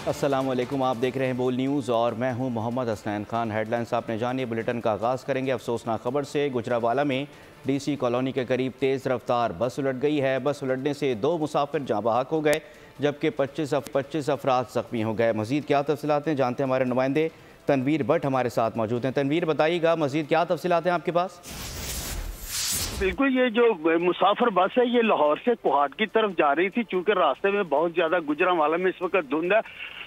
अस्सलाम वालेकुम, आप देख रहे हैं बोल न्यूज़ और मैं हूं मोहम्मद हसनैन खान। हेडलाइंस आपने जानिए। बुलेटिन का आगाज़ करेंगे अफसोसनाक खबर से। गुजरावाला में डीसी कॉलोनी के करीब तेज़ रफ्तार बस उलट गई है। बस उलटने से 2 मुसाफिर जाँ बहक हो गए जबकि 25 अफराद ज़ख्मी हो गए। मज़ीद क्या तफसीलात हैं जानते हैं, हमारे नुमाइंदे तनवीर भट्ट हमारे साथ मौजूद हैं। तनवीर, बताइएगा मज़ीद क्या तफसीलात हैं आपके पास? बिल्कुल, ये जो मुसाफिर बस है ये लाहौर से कोहाट की तरफ जा रही थी। चूंकि रास्ते में बहुत ज्यादा गुजरांवाला में इस वक्त धुंध है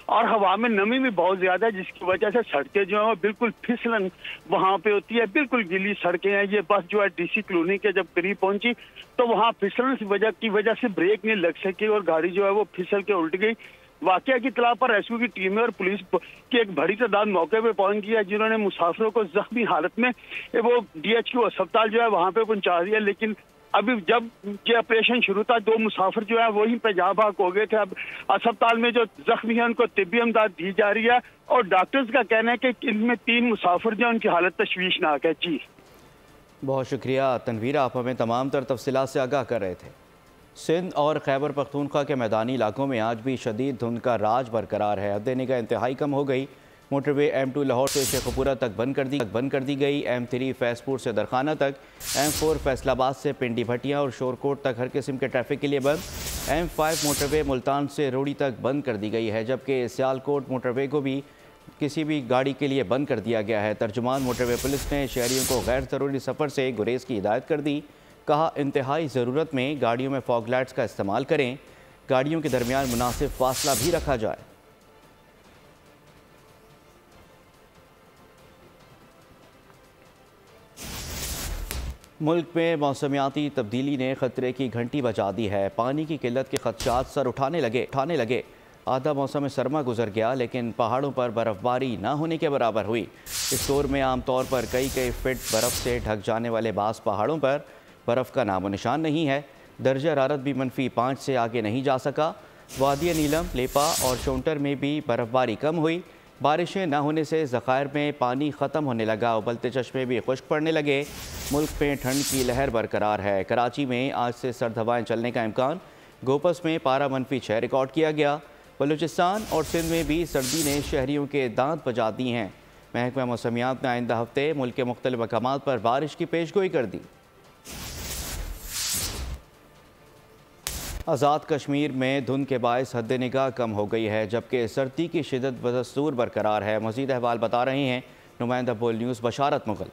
और हवा में नमी भी बहुत ज्यादा है, जिसकी वजह से सड़कें जो है वो बिल्कुल फिसलन वहां पे होती है। बिल्कुल गीली सड़कें हैं। ये बस जो है डीसी कॉलोनी के जब करीब पहुंची तो वहां फिसलन की वजह से ब्रेक नहीं लग सकी और गाड़ी जो है वो फिसल के उल्ट गई। वाकया की इत्तला पर रेस्क्यू की टीमें और पुलिस की एक बड़ी तादाद मौके पे पहुंच गई है, जिन्होंने मुसाफिरों को जख्मी हालत में वो DHQ अस्पताल जो है वहां पे पहुंचा दिया। लेकिन अभी जब ये ऑपरेशन शुरू था 2 मुसाफिर जो है वहीं पे जाँ बहक हो गए थे। अब अस्पताल में जो जख्मी है उनको तिब्बी इमदाद दी जा रही है और डॉक्टर्स का कहना है कि इनमें 3 मुसाफिर जो है उनकी हालत तशवीशनाक है। जी बहुत शुक्रिया तनवीर, आप हमें तमाम तर तफसीलात से आगाह कर रहे थे। सिंध और खैबर पख्तूनख्वा के मैदानी इलाकों में आज भी शदीद धुंध का राज बरकरार है। हद निगाह इंतहाई कम हो गई। मोटरवे M2 लाहौर से शेखपुरा तक बंद कर दी गई। M3 फैसपुर से दरखाना तक, M4 फैसलाबाद से पिंडी भटिया और शोरकोट तक हर किस्म के ट्रैफिक के लिए बंद। M5 मोटरवे मुल्तान से रोड़ी तक बंद कर दी गई है, जबकि सियालकोट मोटरवे को भी किसी भी गाड़ी के लिए बंद कर दिया गया है। तर्जुमान मोटरवे पुलिस ने शहरियों को गैर ज़रूरी सफ़र से गुरेज की हिदायत कर दी। कहा, इंतहाई ज़रूरत में गाड़ियों में फॉग लाइट्स का इस्तेमाल करें। गाड़ियों के दरमियान मुनासिब फासला भी रखा जाए। मुल्क में मौसमियाती तब्दीली ने ख़तरे की घंटी बजा दी है। पानी की किल्लत के खदशात सर उठाने लगे। आधा मौसम सरमा गुजर गया, लेकिन पहाड़ों पर बर्फ़बारी ना होने के बराबर हुई। इस दौर में आमतौर पर कई फिट बर्फ़ से ढक जाने वाले बास पहाड़ों पर बर्फ़ का नामो निशान नहीं है। दर्जा हरारत भी -5 से आगे नहीं जा सका। वादी नीलम, लेपा और शोंटर में भी बर्फ़बारी कम हुई। बारिशें न होने से ज़खायर में पानी ख़त्म होने लगा। उबलते चश्मे भी खुश्क पड़ने लगे। मुल्क में ठंड की लहर बरकरार है। कराची में आज से सर्द हवाएँ चलने का इम्कान। गोपस में पारा -6 रिकॉर्ड किया गया। बलूचिस्तान और सिंध में भी सर्दी ने शहरियों के दांत बजा दी हैं। महकमा मौसमियात ने आइंदा हफ्ते मुल्क के मुख्तलिफ मकामात पर बारिश की पेशगोई कर दी। आज़ाद कश्मीर में धुंध के बायस हद निगाह कम हो गई है, जबकि सर्दी की शिदत बदस्तूर बरकरार है। मज़ीद अहवाल बता रहे हैं नुमाइंदा बोल न्यूज़ बशारत मुगल।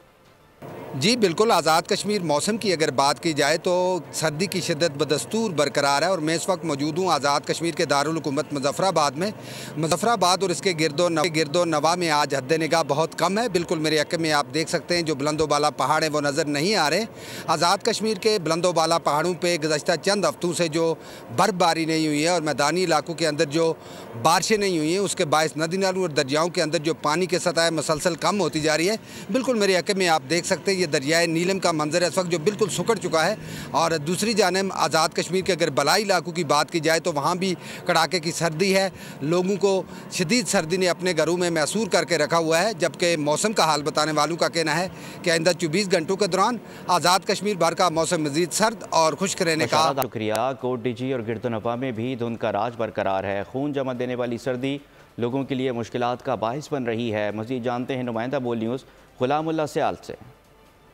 जी बिल्कुल, आज़ाद कश्मीर मौसम की अगर बात की जाए तो सर्दी की शिद्दत बदस्तूर बरकरार है और मैं इस वक्त मौजूद हूँ आज़ाद कश्मीर के दारुल हुकूमत मुजफ्फराबाद में। मुजफ्फराबाद और इसके गिरदो नवा में आज हद निगाह बहुत कम है। बिल्कुल मेरे हक़ में आप देख सकते हैं जो बुलंदोबाला पहाड़ हैं वो नज़र नहीं आ रहे। आज़ाद कश्मीर के बुलंदोबाला पहाड़ों पर गुज़श्ता चंद हफ्तों से जो बर्फ़बारी नहीं हुई है और मैदानी इलाकों के अंदर जो बारिशें नहीं हुई हैं, उसके बायस नदी नालों और दरियाओं के अंदर जो पानी की सतह मुसलसल कम होती जा रही है। बिल्कुल मेरे हक़ में आप देख सकते हैं ये दरियाए नीलम का मंजर है इस वक्त जो बिल्कुल सुकड़ चुका है। और दूसरी जानिब आज़ाद कश्मीर के अगर बलाई इलाकों की बात की जाए तो वहाँ भी कड़ाके की सर्दी है। लोगों को शदीद सर्दी ने अपने घरों में महसूर करके रखा हुआ है, जबकि मौसम का हाल बताने वालों का कहना है कि आइंदा 24 घंटों के दौरान आज़ाद कश्मीर भर का मौसम मज़ीद सर्द और खुश्क रहने का। शुक्रिया। कोट डीजी और गिरदोनवा में भी धुंध का राज बरकरार है। खून जमा देने वाली सर्दी लोगों के लिए मुश्किलात का बाहिस बन रही है। मज़ीद जानते हैं नुमाइंदा बोल न्यूज़ गुलामुल्लाह सियाल से।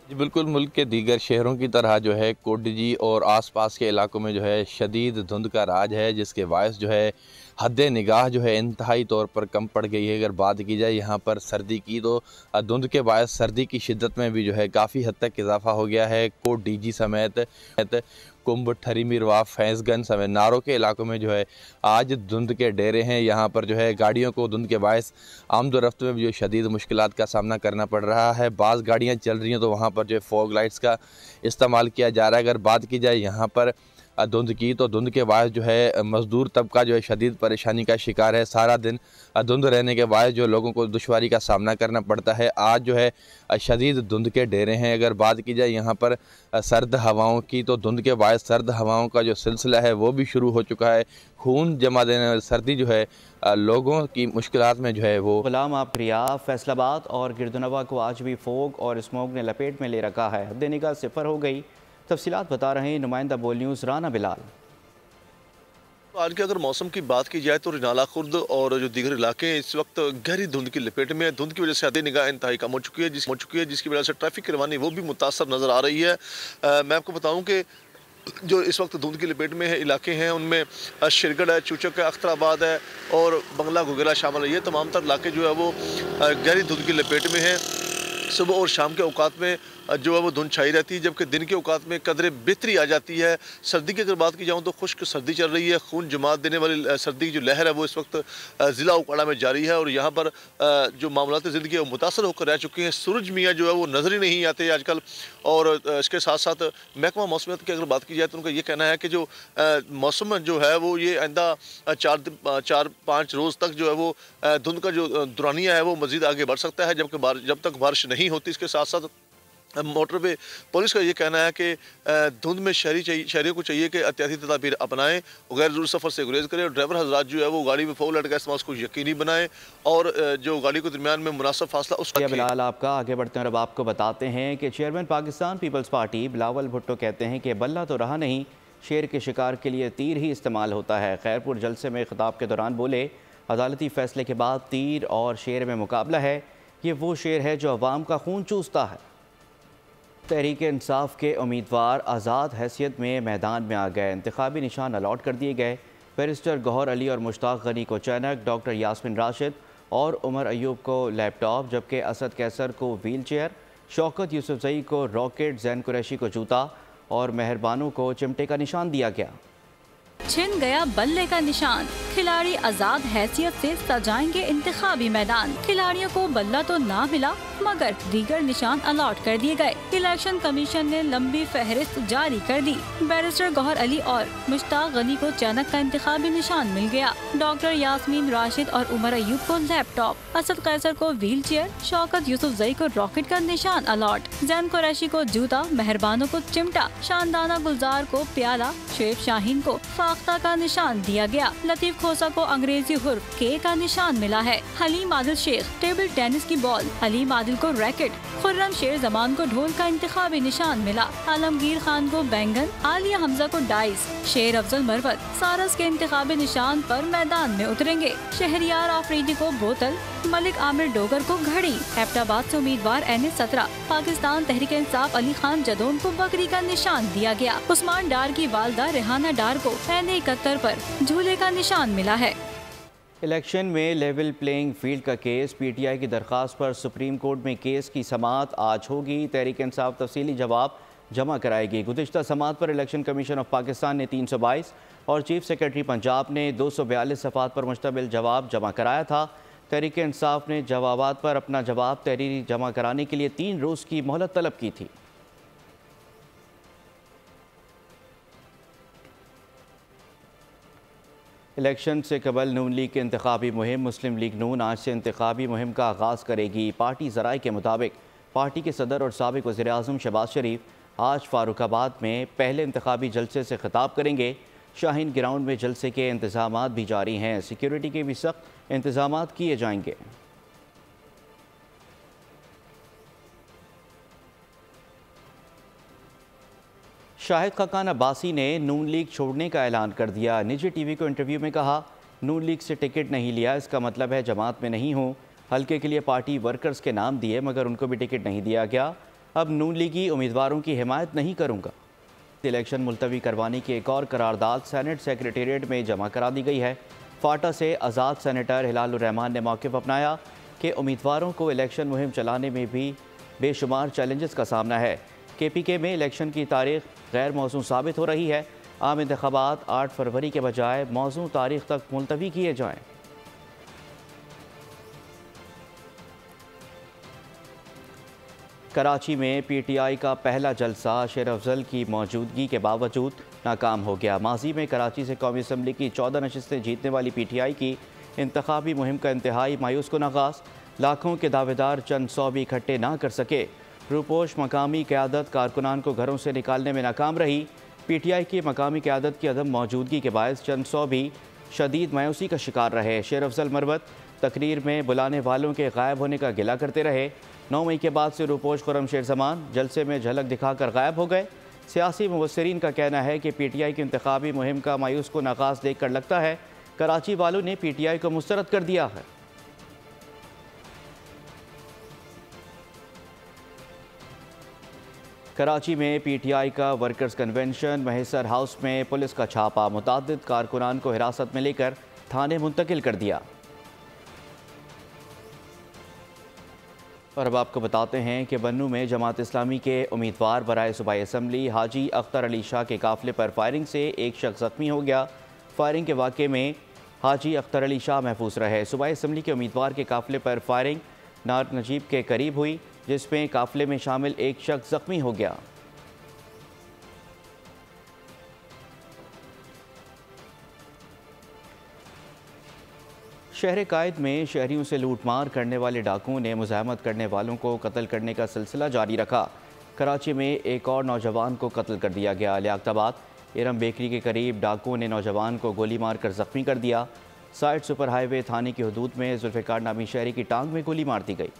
जी बिल्कुल, मुल्क के दीगर शहरों की तरह जो है कोटडी और आसपास के इलाकों में जो है शदीद धुंध का राज है, जिसके बायस जो है हद निगाह जो है इंतहाई तौर पर कम पड़ गई है। अगर बात की जाए यहाँ पर सर्दी की तो धुंध के बायस सर्दी की शिद्दत में भी जो है काफ़ी हद तक इजाफा हो गया है। कोट डीजी समेत कुंभ, ठरी मिरवा, फैंसगंज समेत नारों के इलाकों में जो है आज धुंध के डेरे हैं। यहाँ पर जो है गाड़ियों को धुंध के बायस आमदोरफ्त में भी जो शदीद मुश्किलात का सामना करना पड़ रहा है। बाज़ गाड़ियाँ चल रही हैं तो वहाँ पर जो है फॉग लाइट्स का इस्तेमाल किया जा रहा है। अगर बात की जाए यहाँ पर धुंध की तो धुंध के बायस जो है मज़दूर तबका जो है शदीद परेशानी का शिकार है। सारा दिन धुंध रहने के बायस जो लोगों को दुश्वारी का सामना करना पड़ता है। आज जो है शदीद धुंध के डेरे हैं। अगर बात की जाए यहाँ पर सर्द हवाओं की तो धुंध के बायस सर्द हवाओं का जो सिलसिला है वो भी शुरू हो चुका है। खून जमा देने वाली सर्दी जो है लोगों की मुश्किलात में जो है वो गुलाम आप्रिया, फैसलाबाद और गिरदोनवा को आज भी फोग और स्मोक ने लपेट में ले रखा है। हद निगाह सिफर हो गई। तफसीलात बता रहे हैं नुमाइंदा बोल न्यूज़ राना बिलाल। आज के अगर मौसम की बात की जाए तो रिनाला खुर्द और जो दीगर इलाके हैं इस वक्त गहरी धुंध की लपेट में, धुंध की वजह से हद निगाह इंतहाई कम हो चुकी है, जिसकी वजह से ट्रैफिक की रवानी वो भी मुतासर नज़र आ रही है। मैं आपको बताऊं कि जो इस वक्त धुंध की लपेट में है इलाके हैं उनमें शिरगढ़ है, चूचक है, अख्तराबाद है और बंगला घुगेला शामिल है। ये तमाम तर इलाके जो है वो गहरी धुंध की लपेट में हैं। सुबह और शाम के औकात में जो है वो धुंध छाई रहती है, जबकि दिन के औकात में कदरे बेहतरी आ जाती है। सर्दी की अगर बात की जाऊँ तो खुश्क सर्दी चल रही है। खून जमात देने वाली सर्दी की जो लहर है वो इस वक्त ज़िला उकाड़ा में जारी है और यहाँ पर जो मामलात ज़िंदगी है वो मुतासर होकर रह चुके हैं। सूरज मियाँ जो है वो नज़र ही नहीं आते आजकल। और इसके साथ साथ महकमा मौसमियत की अगर बात की जाए तो उनका ये कहना है कि जो मौसम जो है वो ये आइंदा 4-5 रोज़ तक जो है वो धुंध का जो दुरानिया है वो मज़ीद आगे बढ़ सकता है, जब तक बारिश नहीं होती। इसके साथ साथ मोटर पे पुलिस का ये कहना है कि धुंध में शहरियों को चाहिए कि एहतियाती तदाबीर अपनाएं, गैर ज़रूरी सफ़र से गुरेज करें और ड्राइवर हजरात जो है वो गाड़ी में फोर लाइट का इस्तेमाल को यकीनी बनाएं और जो गाड़ी के दरमियान में मुनासिब फासला उसका बिलाल आपका आगे बढ़ते हैं और अब आपको बताते हैं कि चेयरमैन पाकिस्तान पीपल्स पार्टी बिलावल भुट्टो कहते हैं कि बल्ला तो रहा नहीं, शेर के शिकार के लिए तीर ही इस्तेमाल होता है। खैरपुर जलसे में खिताब के दौरान बोले, अदालती फैसले के बाद तीर और शेर में मुकाबला है। ये वो शेर है जो अवाम का खून चूसता है। तहरीक इंसाफ के उम्मीदवार आज़ाद हैसियत में मैदान में आ गए। इंतखाबी निशान अलॉट कर दिए गए। बैरिस्टर गौहर अली और मुश्ताक गनी को चैनक, डॉक्टर यास्मिन राशिद और उमर अयूब को लैपटॉप, जबकि असद कैसर को व्हील चेयर, शौकत यूसुफजई को रॉकेट, जैन कुरैशी को जूता और मेहरबानों को चिमटे का निशान दिया गया। छिन गया बल्ले का निशान, खिलाड़ी आजाद हैसियत से सजाएंगे इंतखाबी मैदान। खिलाड़ियों को बल्ला तो ना मिला मगर दीगर निशान अलॉट कर दिए गए। इलेक्शन कमीशन ने लंबी फहरिस्त जारी कर दी। बैरिस्टर गौहर अली और मुश्ताक गनी को चैनक का इंतखाबी निशान मिल गया। डॉक्टर यास्मीन राशिद और उमर अयूब को लैपटॉप, असद कैसर को व्हील चेयर, शौकत यूसुफजई को रॉकेट का निशान अलॉट, जैन कुरैशी को जूता, मेहरबानों को चिमटा, शानदाना गुलजार को प्याला, शुएब शाहीन को फाख्ता का निशान दिया गया। लतीफ खोसा को अंग्रेजी हुर्फ के का निशान मिला है। हलीम आदिल शेख टेबल टेनिस की बॉल, हलीम आदिल को रैकेट, खुर्रम शेर जमान को ढोल का इंतखाबी निशान मिला। आलमगीर खान को बैंगन, आलिया हमजा को डाइस, शेर अफजल मरवत सारस के इंतखाबी निशान पर मैदान में उतरेंगे। शहरियार आफरीदी को बोतल, मलिक आमिर डोगर को घड़ी। एबटाबाद से उम्मीदवार NA-17 पाकिस्तान तहरीक इंसाफ अली खान जदोन को बकरी का निशान दिया गया। उस्मान डार की वालदा रेहाना डार को NA-71 पर झूले का निशान मिला है। इलेक्शन में लेवल प्लेइंग फील्ड का केस, PTI की दरख्वास्त पर सुप्रीम कोर्ट में केस की समाअत आज होगी। तहरीक इंसाफ तफसीली जवाब जमा कराएगी। गुज़िश्ता समाअत पर इलेक्शन कमीशन ऑफ पाकिस्तान ने 322 और चीफ सेक्रेटरी पंजाब ने 242 सफ़ात पर मुश्तमिल जवाब जमा कराया था। तहरीक इंसाफ ने जवाबात पर अपना जवाब तहरीरी जमा कराने के लिए 3 रोज़ की मोहलत तलब की थी। इलेक्शन से कबल नून लीग की इंतखाबी मुहिम, मुस्लिम लीग नून आज से इंतखाबी मुहिम का आगाज़ करेगी। पार्टी ज़राए के मुताबिक पार्टी के सदर और साबिक़ वज़ीर-ए-आज़म शहबाज शरीफ आज फ़ारुखाबाद में पहले इंतखाबी जलसे से खिताब करेंगे। शाहीन ग्राउंड में जलसे के इंतज़ामात भी जारी हैं। सिक्योरिटी के भी सख्त इंतज़ामात किए जाएंगे। शाहिद खाकान अब्बासी ने नून लीग छोड़ने का ऐलान कर दिया। निजी टीवी को इंटरव्यू में कहा, नून लीग से टिकट नहीं लिया, इसका मतलब है जमात में नहीं हूँ। हल्के के लिए पार्टी वर्कर्स के नाम दिए मगर उनको भी टिकट नहीं दिया गया। अब नून लीगी उम्मीदवारों की हिमायत नहीं करूँगा। इलेक्शन मुलतवी करवाने की एक और करारदाद सेनेट सेक्रेटेरिएट में जमा करा दी गई है। फाटा से आज़ाद सेनेटर हिलालुर रहमान ने मौक़िफ़ अपनाया कि उम्मीदवारों को इलेक्शन मुहिम चलाने में भी बेशुमार चैलेंजेस का सामना है। KPK में इलेक्शन की तारीख गैर मौजूद साबित हो रही है। आम इंतखाबात 8 फरवरी के बजाय मौजूद तारीख तक मुलतवी किए जाएँ। कराची में PTI का पहला जलसा शेर अफजल की मौजूदगी के बावजूद नाकाम हो गया। माजी में कराची से कौमी असम्बली की 14 नशिस्तें जीतने वाली PTI की इंतखाबी मुहिम का इंतहाई मायूस कुन आगाज़। लाखों के दावेदार चंद सौ भी इकट्ठे ना कर सके। रूपोश मकामी क़यादत कारकुनान को घरों से निकालने में नाकाम रही। PTI की मकामी क़यादत की अदम मौजूदगी के बायस चंद सौ भी शदीद मायूसी का शिकार रहे। शेर अफजल मरवत तकरीर में बुलाने वालों के गायब होने का गिला करते रहे। 9 मई के बाद से रूपोश खुर्रम शेर जमान जलसे में झलक दिखाकर गायब हो गए। सियासी मुबस्सिरीन का कहना है कि PTI की इंतखाबी मुहिम का मायूस कुन आगाज़ देख कर लगता है कराची वालों ने PTI को मुस्तरद कर दिया है। कराची में PTI का वर्कर्स कन्वेंशन, महेसर हाउस में पुलिस का छापा, मुतादिद कारकुनान को हिरासत में लेकर थाने मुंतकिल कर दिया। और अब आपको बताते हैं कि बन्नू में जमात इस्लामी के उम्मीदवार बराए सूबाई असम्बली हाजी अख्तर अली शाह के काफिले पर फायरिंग से एक शख्स जख्मी हो गया। फायरिंग के वाक़े में हाजी अख्तर अली शाह महफूज रहे। सूबाई असम्बली के उम्मीदवार के काफिले पर फायरिंग नार नजीब के करीब हुई, जिसमें काफिले में शामिल एक शख्स जख्मी हो गया। शहर कायद में शहरियों से लूटमार करने वाले डाकुओं ने मुज़ाहमत करने वालों को कत्ल करने का सिलसिला जारी रखा। कराची में एक और नौजवान को कत्ल कर दिया गया। लियाकताबाद इरम बेकरी के करीब डाकुओं ने नौजवान को गोली मारकर जख्मी कर दिया। साइड सुपर हाईवे थाने की हदूद में जुल्फ़िकार नामी शहरी की टांग में गोली मार दी गई।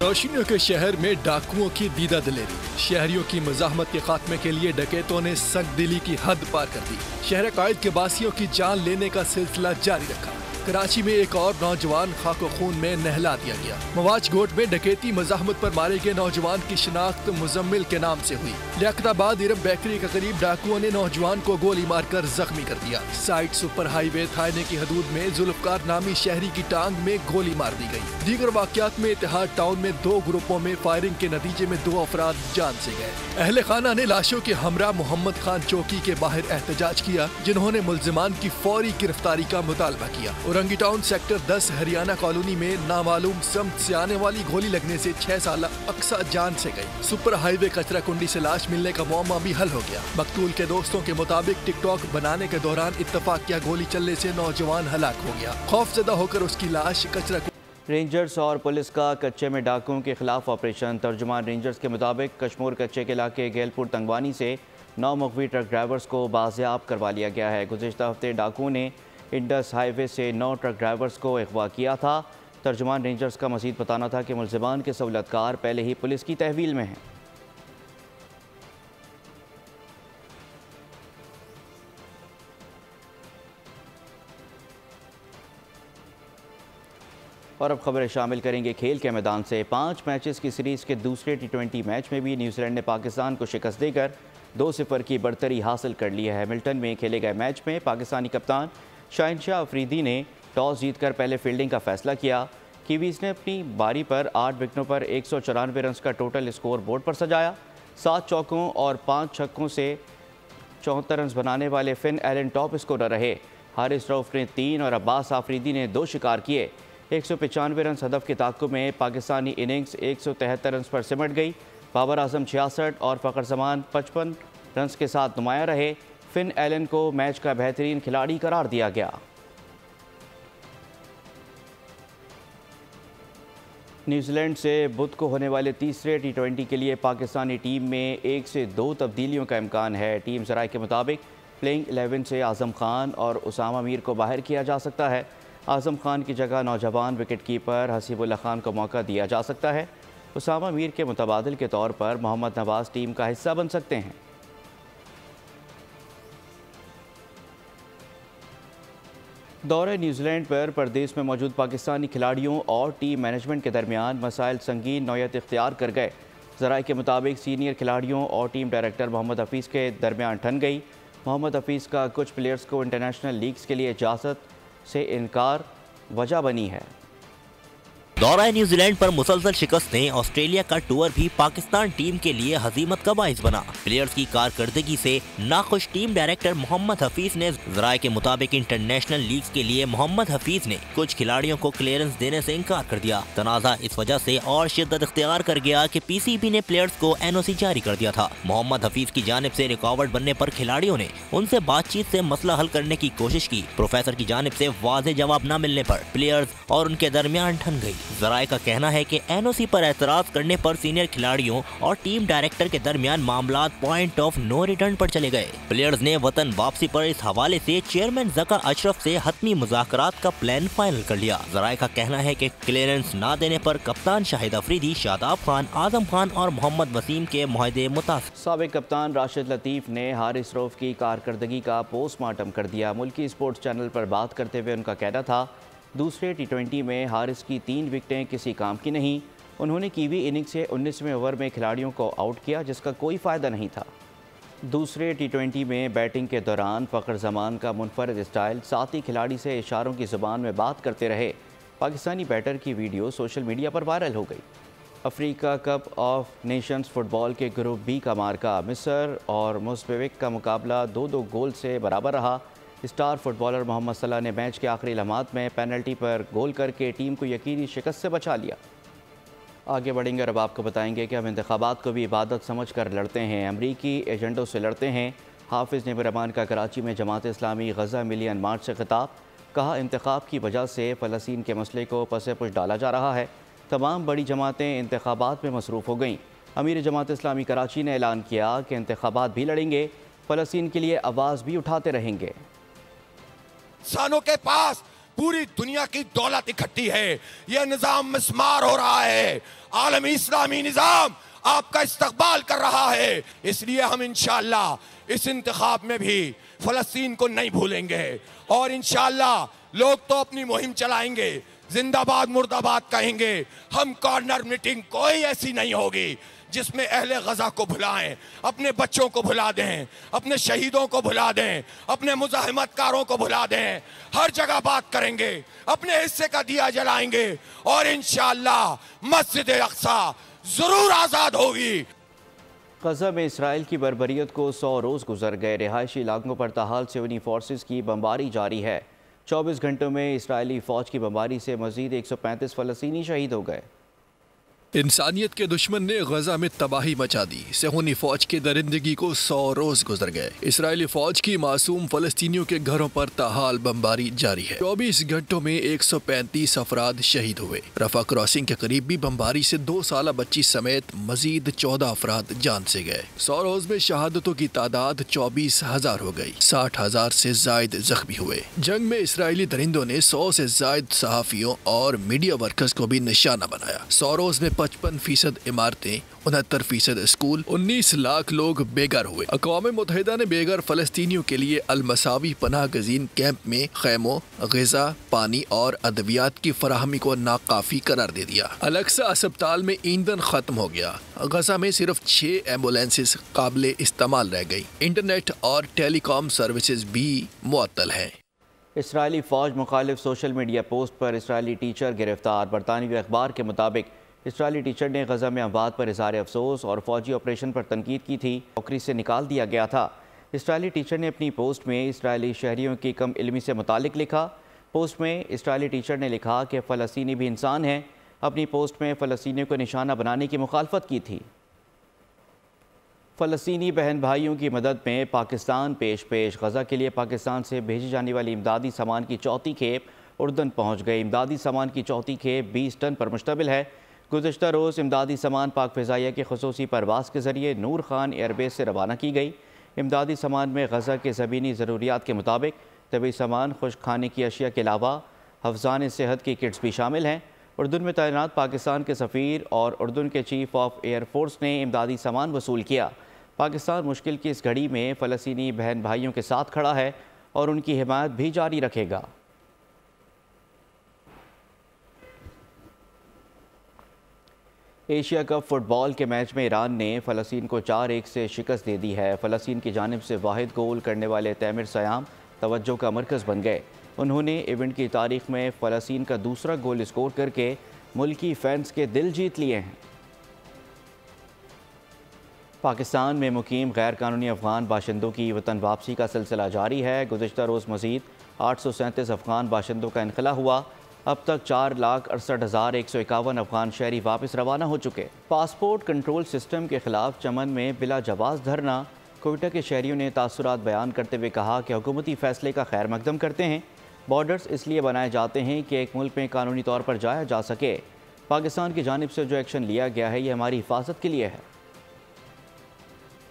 रोशनियों के शहर में डाकुओं की दीदा दिलेरी, शहरियों की मज़ाहमत के खात्मे के लिए डकैतों ने सख्त-दिली की हद पार कर दी। शहर कायद के बासियों की जान लेने का सिलसिला जारी रखा। कराची में एक और नौजवान खाको खून में नहला दिया गया। मवाज गोट में डकैती मज़ाहमत पर मारे गए नौजवान की शिनाख्त मुजम्मिल के नाम से हुई। लियाकताबाद इरम बेकरी के करीब डाकुओं ने नौजवान को गोली मारकर जख्मी कर दिया। साइड सुपर हाईवे थाने की हदूद में जुल्फ़कार नामी शहरी की टांग में गोली मार दी गई। दीगर वाक़यात में इत्तेहाद टाउन में 2 ग्रुपों में फायरिंग के नतीजे में 2 अफराद जान से गए। अहले खाना ने लाशों के हमरा मोहम्मद खान चौकी के बाहर एहतजाज किया, जिन्होंने मुल्जिमान की फौरी गिरफ्तारी का मुतालबा किया। Orangi town sector 10 Haryana colony में नामालूम समत से आने वाली गोली लगने से 6 साल अक्सा जान से गई। सुपर हाईवे कचरा कुंडी से लाश मिलने का मौमा भी हल हो गया। मकतूल के दोस्तों के मुताबिक टिकटॉक बनाने के दौरान इत्तफाकिया गोली चलने से नौजवान हलाक हो गया। खौफजदा होकर उसकी लाश कचरा रेंजर्स और पुलिस का कच्चे में डाकुओं के खिलाफ ऑपरेशन। तर्जुमान रेंजर्स के मुताबिक कश्मोर कच्चे के इलाके गेलपुर तंगवानी से 9 मुखवी ट्रक ड्राइवर्स को बाजियाब करवा लिया गया है। गुज़िश्ता हफ्ते डाकुओं ने इंडस हाईवे से 9 ट्रक ड्राइवर्स को अगवा किया था। तर्जुमान रेंजर्स का मज़ीद बताना था कि मुल्ज़िमान के सहूलतकार पहले ही पुलिस की तहवील में हैं। और अब खबरें शामिल करेंगे खेल के मैदान से। 5 मैचेस की सीरीज़ के दूसरे T20 मैच में भी न्यूजीलैंड ने पाकिस्तान को शिकस्त देकर 2-0 की बढ़तरी हासिल कर ली है। हैमिल्टन में खेले गए मैच में पाकिस्तानी कप्तान शाहिनशाह अफरीदी ने टॉस जीतकर पहले फील्डिंग का फैसला किया। कीवीज़ ने अपनी बारी पर 8 विकेटों पर 194 रन का टोटल स्कोर बोर्ड पर सजाया। 7 चौकों और 5 छक्कों से 74 रन बनाने वाले फिन एलन टॉप स्कोरर रहे। हारिस रऊफ ने 3 और अब्बास आफरीदी ने 2 शिकार किए। 195 रन हदफ के ताक़ुब में पाकिस्तानी इनिंग्स 173 रन पर सिमट गई। बाबर आजम 66 और फ़खर जमान 55 रन के साथ नुमाया रहे। फिन एलन को मैच का बेहतरीन खिलाड़ी करार दिया गया। न्यूजीलैंड से बुध को होने वाले तीसरे T20 के लिए पाकिस्तानी टीम में 1 से 2 तब्दीलियों का इम्कान है। टीम ज़राए के मुताबिक प्लेइंग 11 से आज़म खान और उसामा मीर को बाहर किया जा सकता है। आज़म खान की जगह नौजवान विकेट कीपर हसीबुल्लाह खान को मौका दिया जा सकता है। उसामा मीर के मुतबादिल के तौर पर मोहम्मद नवाज़ टीम का हिस्सा बन सकते हैं। दौरे न्यूजीलैंड पर परदेश में मौजूद पाकिस्तानी खिलाड़ियों और टीम मैनेजमेंट के दरमियान मसाइल संगीन नौयत इख्तियार कर गए। ज़राए के मुताबिक सीनियर खिलाड़ियों और टीम डायरेक्टर मोहम्मद हफीज़ के दरमियान ठन गई। मोहम्मद हफीज़ का कुछ प्लेयर्स को इंटरनेशनल लीग्स के लिए इजाज़त से इनकार वजह बनी है। दौरा न्यूजीलैंड पर मुसलसल शिकस्त ने ऑस्ट्रेलिया का टूर भी पाकिस्तान टीम के लिए हजीमत का बाइस बना। प्लेयर्स की कारकर्दगी से नाखुश टीम डायरेक्टर मोहम्मद हफीज ने ज़राए के मुताबिक इंटरनेशनल लीग्स के लिए मोहम्मद हफीज ने कुछ खिलाड़ियों को क्लियरेंस देने से इनकार कर दिया। तनाज़ा इस वजह से और शिद्दत इख्तियार कर गया कि PCB ने प्लेयर्स को NOC जारी कर दिया था। मोहम्मद हफीज की जानिब से रुकावट बनने पर खिलाड़ियों ने उनसे बातचीत से मसला हल करने की कोशिश की। प्रोफेसर की जानिब से वाज़ेह जवाब न मिलने पर प्लेयर्स और उनके दरमियान ठन गई। जराए का कहना है कि NOC पर एतराज करने पर सीनियर खिलाड़ियों और टीम डायरेक्टर के दरमियान मामलात पॉइंट ऑफ नो रिटर्न पर चले गए। प्लेयर्स ने वतन वापसी पर इस हवाले से चेयरमैन ज़का अशरफ से हतमी मुज़ाकरात का प्लान फाइनल कर लिया। जराए का कहना है कि क्लियरेंस न देने पर कप्तान शाहिद अफरीदी, शादाब खान, आजम खान और मोहम्मद वसीम के मुआहदे मुतासिर। साबिक कप्तान राशिद लतीफ़ ने हारिस रऊफ की कारकर्दगी का पोस्टमार्टम कर दिया। मुल्की स्पोर्ट्स चैनल पर बात करते हुए उनका कहना था, दूसरे T20 में हारिस की 3 विकेटें किसी काम की नहीं। उन्होंने कीवी इनिंग से 19वें ओवर में खिलाड़ियों को आउट किया जिसका कोई फ़ायदा नहीं था। दूसरे T20 में बैटिंग के दौरान फ़खर जमान का मुनफरद स्टाइल, साथी खिलाड़ी से इशारों की ज़ुबान में बात करते रहे। पाकिस्तानी बैटर की वीडियो सोशल मीडिया पर वायरल हो गई। Africa cup of Nations football के ग्रुप बी का मार्का मिस्र और मोज़म्बिक का मुकाबला 2-2 गोल से बराबर रहा। स्टार फुटबॉलर मोहम्मद सलाह ने मैच के आखिरी लम्हात में पेनल्टी पर गोल करके टीम को यकीनी शिकस्त से बचा लिया। आगे बढ़ेंगे और अब आपको बताएंगे कि हम इंतखाबात को भी इबादत समझ कर लड़ते हैं, अमरीकी एजेंडों से लड़ते हैं। हाफिज़ नेब रहमान का कराची में जमात इस्लामी गज़ा मिलियन मार्च से खिताब, कहा इंतखाब की वजह से फ़लस्तीन के मसले को पसे पुश डाला जा रहा है। तमाम बड़ी जमातें इंतखाबात में मसरूफ़ हो गईं। अमीर जमात इस्लामी कराची ने ऐलान किया कि इंतखाबात भी लड़ेंगे, फ़लस्तीन के लिए आवाज़ भी उठाते रहेंगे। इंसानों के पास पूरी दुनिया की दौलत इकट्ठी है, यह निजाम मिस्मार हो रहा है, आलमी इस्लामी निजाम आपका इस्तकबाल कर रहा है। इसलिए हम इंशाअल्लाह इस इंतखाब में भी फलस्तीन को नहीं भूलेंगे और इंशाअल्लाह लोग तो अपनी मुहिम चलाएंगे, जिंदाबाद मुर्दाबाद कहेंगे। हम कॉर्नर मीटिंग कोई ऐसी नहीं होगी जिसमें अहले गजा को भुलाएं, अपने बच्चों को भुला दें, अपने शहीदों को भुला दें, अपने मुजाहिमतकारों को भुला दें। हर जगह बात करेंगे, अपने हिस्से का दिया जलाएंगे और इंशाअल्लाह मस्जिद अक्सा जरूर आज़ाद होगी। गज़ा में इसराइल की बर्बरियत को 100 रोज़ गुजर गए। रिहायशी इलाकों पर ताहाल सिवनी फोर्सेस की बमबारी जारी है। 24 घंटों में इसराइली फ़ौज की बमबारी से मज़ीद 135 फ़लस्तीनी शहीद हो गए। इंसानियत के दुश्मन ने गजा में तबाही मचा दी। सेहूनी फौज के दरिंदगी को 100 रोज गुजर गए। इसराइली फौज की मासूम फलस्तीनियों के घरों पर ताहाल बमबारी जारी है। 24 घंटों में 135 अफराद शहीद हुए। रफा क्रॉसिंग के करीब भी बमबारी से 2 साल बच्ची समेत मजीद 14 अफराद जान से गए। 100 रोज में शहादतों की तादाद 24,000 हो गई। 60,000 से जायद जख्मी हुए। जंग में इसराइली दरिंदों ने 100 से जायद सहाफियों और मीडिया वर्कर्स को भी निशाना बनाया। 100 रोज में 55% इमारतें, 69% स्कूल, 19 लाख लोग बेघर हुए। अक़वाम मुत्तहिदा ने बेघर फलस्तीनियों के लिए अल-मसावी पनाह गज़ीन कैंप में खैमों, ग़िज़ा, पानी और अद्वियात की फराहमी को नाकाफी करार दे दिया। अल-अक़सा अस्पताल में ईंधन खत्म हो गया। गज़ा में सिर्फ 6 एम्बुलेंसेस काबिले इस्तेमाल रह गई। इंटरनेट और टेलीकॉम सर्विसेज भी मुअत्तल हैं। इसराइली फ़ौज मुखालिफ सोशल मीडिया पोस्ट पर इसराइली टीचर गिरफ्तार। बरतानवी अखबार के मुताबिक इसराइली टीचर ने गज़ा में अमवात पर इज़हार अफसोस और फ़ौजी ऑपरेशन पर तनकीद की थी। नौकरी से निकाल दिया गया था। इसराइली टीचर ने अपनी पोस्ट में इसराइली शहरियों की कम इल्मी से मुतालिक लिखा। पोस्ट में इसराइली टीचर ने लिखा कि फ़लस्तीनी भी इंसान हैं। अपनी पोस्ट में फ़लस्तीनियों को निशाना बनाने की मुखालफत की थी। फ़लस्तीनी बहन भाइयों की मदद में पाकिस्तान पेश गज़ा के लिए पाकिस्तान से भेजी जाने वाली इमदादी सामान की चौथी खेप उर्दन पहुँच गई। इमदादी सामान की चौथी खेप 20 टन पर मुश्तमिल है। गुज़िश्ता रोज़ इमदादी सामान पाक फ़िज़ाइया की ख़ुसूसी परवाज़ के ज़रिए नूर खान एयरबेस से रवाना की गई। इमदादी सामान में गज़ा के ज़मीनी ज़रूरियात के मुताबिक तबी सामान, खुश्क खाने की अशिया के अलावा हफ्ज़ान सेहत की किट्स भी शामिल हैं। उर्दून में तैनात पाकिस्तान के सफ़ीर और उर्दून के चीफ़ ऑफ एयरफोर्स ने इमदादी सामान वसूल किया। पाकिस्तान मुश्किल की इस घड़ी में फ़लस्तीनी बहन भाइयों के साथ खड़ा है और उनकी हिमायत भी जारी रखेगा। एशिया कप फुटबॉल के मैच में ईरान ने फ़लस्तीन को 4-1 से शिकस्त दे दी है। फ़लस्तीन की जानिब से वाहिद गोल करने वाले तैमिर सयाम तवज्जो का मरकज़ बन गए। उन्होंने इवेंट की तारीख में फ़लस्तीन का दूसरा गोल स्कोर करके मुल्की फैंस के दिल जीत लिए हैं। पाकिस्तान में मुकीम गैर कानूनी अफ़गान बाशिंदों की वतन वापसी का सिलसिला जारी है। गुज़िश्ता रोज़ मज़ीद 837 अफ़गान बाशिंदों का इनखला हुआ। अब तक 4,68,151 अफ़गान शहरी वापस रवाना हो चुके। पासपोर्ट कंट्रोल सिस्टम के ख़िलाफ़ चमन में बिला जवाज़ धरना। कोयटा के शहरियों ने तासुरात बयान करते हुए कहा कि हुकूमती फ़ैसले का खैर मकदम करते हैं। बॉर्डर्स इसलिए बनाए जाते हैं कि एक मुल्क में कानूनी तौर पर जाया जा सके। पाकिस्तान की जानिब से जो एक्शन लिया गया है ये हमारी हिफाजत के लिए है।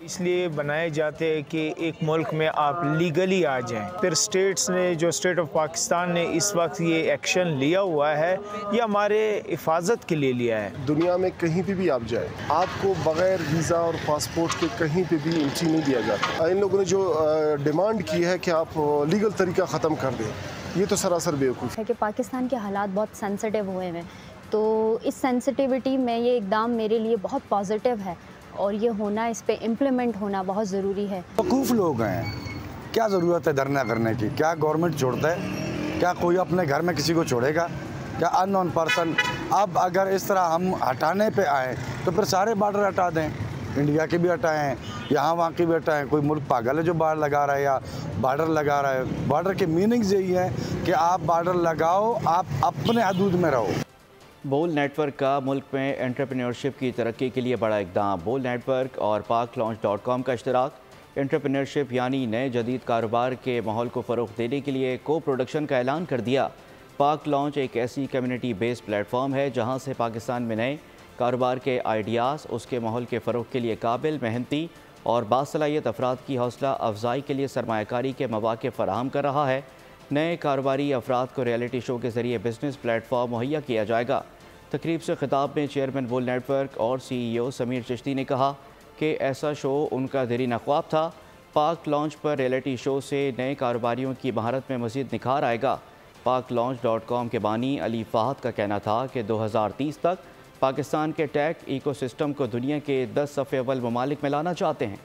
इसलिए बनाए जाते हैं कि एक मुल्क में आप लीगली आ जाएं। फिर स्टेट्स ने, जो स्टेट ऑफ पाकिस्तान ने इस वक्त ये एक्शन लिया हुआ है, ये हमारे हिफाजत के लिए लिया है। दुनिया में कहीं पे भी आप जाए, आपको बगैर वीज़ा और पासपोर्ट के कहीं पे भी एंट्री नहीं दिया जाता। इन लोगों ने जो डिमांड की है कि आप लीगल तरीका ख़त्म कर दें, ये तो सरासर बेवकूफ़ है कि पाकिस्तान के हालात बहुत सेंसिटिव हुए हैं, तो इस सेंसिटिविटी में ये इक़दाम मेरे लिए बहुत पॉजिटिव है और ये होना, इस पे इम्प्लीमेंट होना बहुत ज़रूरी है। बेवकूफ़ लोग हैं, क्या ज़रूरत है धरना करने की? क्या गवर्नमेंट छोड़ता है? क्या कोई अपने घर में किसी को छोड़ेगा? क्या अननोन पर्सन? अब अगर इस तरह हम हटाने पे आए तो फिर सारे बॉर्डर हटा दें, इंडिया के भी हटाएं, यहाँ वहाँ के भी हटाएं। कोई मुल्क पागल है जो बाहर लगा रहा है या बॉर्डर लगा रहा है? बॉर्डर के मीनिंग्स यही है कि आप बॉर्डर लगाओ, आप अपने हदूद में रहो। बोल नेटवर्क का मुल्क में एंटरप्रेन्योरशिप की तरक्की के लिए बड़ा इक़दाम। बोल नेटवर्क और PakLaunch.com का इश्तराक। एंटरप्रेन्योरशिप यानी नए जदीद कारोबार के माहौल को फ़रोग़ देने के लिए को प्रोडक्शन का ऐलान कर दिया। PakLaunch एक ऐसी कम्युनिटी बेस्ड प्लेटफॉर्म है जहां से पाकिस्तान में नए कारोबार के आइडियाज़, उसके माहौल के फ़रोग़ के लिए काबिल, मेहनती और बासलाहियत अफराद की हौसला अफजाई के लिए सरमायाकारी के मौक़े फ़राहम कर रहा है। नए कारोबारी अफराद को रियलिटी शो के ज़रिए बिजनेस प्लेटफॉर्म मुहैया किया जाएगा। तकरीब से खिताब में चेयरमैन बोल नेटवर्क और CEO समीर चिश्ती ने कहा कि ऐसा शो उनका देरीना ख्वाब था। PakLaunch पर रियलिटी शो से नए कारोबारियों की महारत में मज़ीद निखार आएगा। PakLaunch.com के बानी अली फ़ाहद का कहना था कि 2030 तक पाकिस्तान के टेक इकोसिस्टम को दुनिया के 10 सफ़े अव्वल ममालिक में लाना चाहते हैं।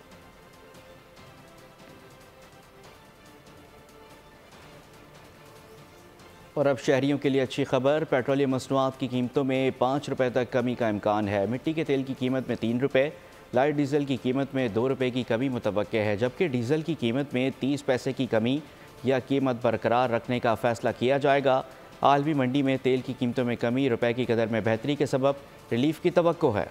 और अब शहरियों के लिए अच्छी खबर। पेट्रोलियम मसनूआत की कीमतों में 5 रुपये तक कमी का इम्कान है। मिट्टी के तेल की कीमत में 3 रुपये, लाइट डीजल की कीमत में 2 रुपये की कमी मुतवक्के है, जबकि डीजल की कीमत में 30 पैसे की कमी या कीमत बरकरार रखने का फ़ैसला किया जाएगा। आलमी मंडी में तेल की कीमतों में कमी, रुपये की कदर में बेहतरी के सबब रिलीफ की तवक्को है।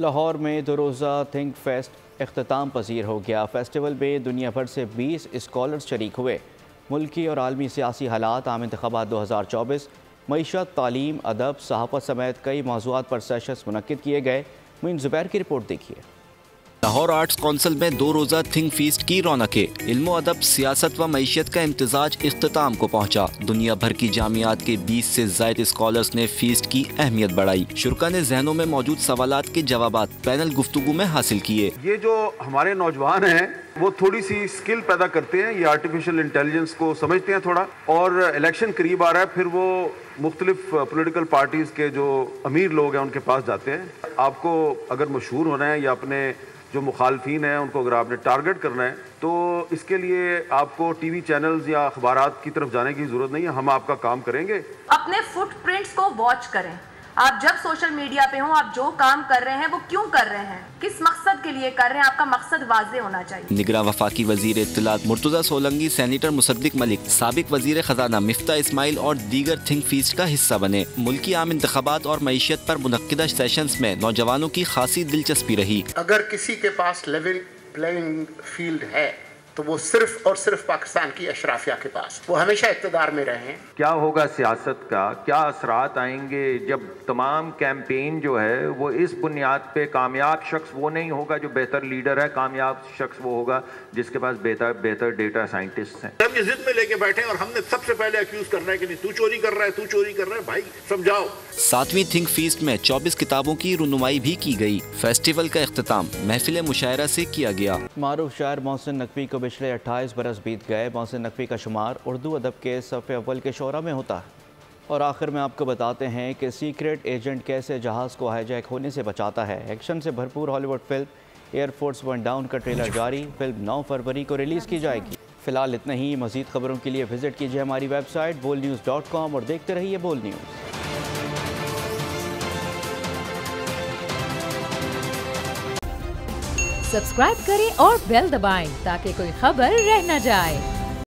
लाहौर में 2 रोज़ा थिंक फेस्ट इख्तिताम पजीर हो गया। फेस्टिवल में दुनिया भर से 20 स्कॉलर्स शरीक हुए। मुल्की और आलमी सियासी हालात, आम इंतखाबात 2024, मईशत, तालीम, अदब, सहाफ़त समेत कई मौज़ूआत पर सेशंस मुनक्किद किए गए। मुइन ज़ुबैर की रिपोर्ट देखिए। लाहौर आर्ट्स काउंसिल में 2 रोज़ा थिंक फीस्ट की रौनकें। इल्म अदब, सियासत व मईशत का इम्तिजाज इख्तिताम को पहुँचा। दुनिया भर की जामियात के 20 से ज़ायद स्कॉलर्स ने फीस्ट की अहमियत बढ़ाई। शुरा ने जहनों में मौजूद सवालात के जवाबात पैनल गुफ्तगू में हासिल किए। ये जो हमारे नौजवान हैं वो थोड़ी सी स्किल पैदा करते हैं, ये आर्टिफिशियल इंटेलिजेंस को समझते हैं थोड़ा, और इलेक्शन करीब आ रहा है, फिर वो मुख्तलिफ पॉलिटिकल पार्टीज़ के जो अमीर लोग हैं उनके पास जाते हैं। आपको अगर मशहूर होना है या अपने जो मुखालफीन हैं उनको अगर आपने टारगेट करना है तो इसके लिए आपको टीवी चैनल्स या अखबारात की तरफ जाने की जरूरत नहीं है, हम आपका काम करेंगे। अपने फुटप्रिंट्स को वॉच करें। आप जब सोशल मीडिया पे हो, आप जो काम कर रहे हैं वो क्यों कर रहे हैं, किस मकसद के लिए कर रहे हैं, आपका मकसद वाज़ेह होना चाहिए। निगरां वफाकी वजीर इत्तलात मुर्तज़ा सोलंकी, सेनेटर मुसद्दिक मलिक, साबिक वजीर खजाना मिफ्ता इस्माइल और दीगर थिंक फीस्ट का हिस्सा बने। मुल्की आम इंतखाबात और मईशत पर मुनक्किदा सेशंस में नौजवानों की खासी दिलचस्पी रही। अगर किसी के पास लेवल प्लेइंग फील्ड है तो वो सिर्फ और सिर्फ पाकिस्तान की अशराफिया के पास, वो हमेशा इक़्तिदार में रहे। क्या होगा सियासत का, क्या असरात आएंगे जब तमाम कैंपेन जो है वो इस बुनियाद पे कामयाब शख्स वो नहीं होगा जो बेहतर लीडर है, कामयाब शख्स वो होगा जिसके पास बेहतर डेटा साइंटिस्ट हैं। हम ये जिद में लेके बैठे और हमने सबसे पहले अक्यूज करना है कि नहीं, तू चोरी कर रहा है, तू चोरी कर रहा है, भाई समझाओ। 7वीं थिंक फीस्ट में 24 किताबों की रुनुमाई भी की गई। फेस्टिवल का इख्तिताम महफिल मुशायरा से किया गया। मारूफ शायर मोहसिन नकवी को पिछले 28 बरस बीत गए। मोहसिन नकवी का शुमार उर्दू अदब के सफ़े अव्वल के शोरा में होता है। और आखिर में आपको बताते हैं कि सीक्रेट एजेंट कैसे जहाज़ को हाईजैक होने से बचाता है। एक्शन से भरपूर Hollywood film air force one down का ट्रेलर जारी। फिल्म 9 फरवरी को रिलीज़ की जाएगी। फिलहाल इतना ही। मज़ीद खबरों के लिए विजिट कीजिए हमारी वेबसाइट bolnews.com और देखते रहिए बोल न्यूज़। सब्सक्राइब करें और बेल दबाएं ताकि कोई खबर रह न जाए।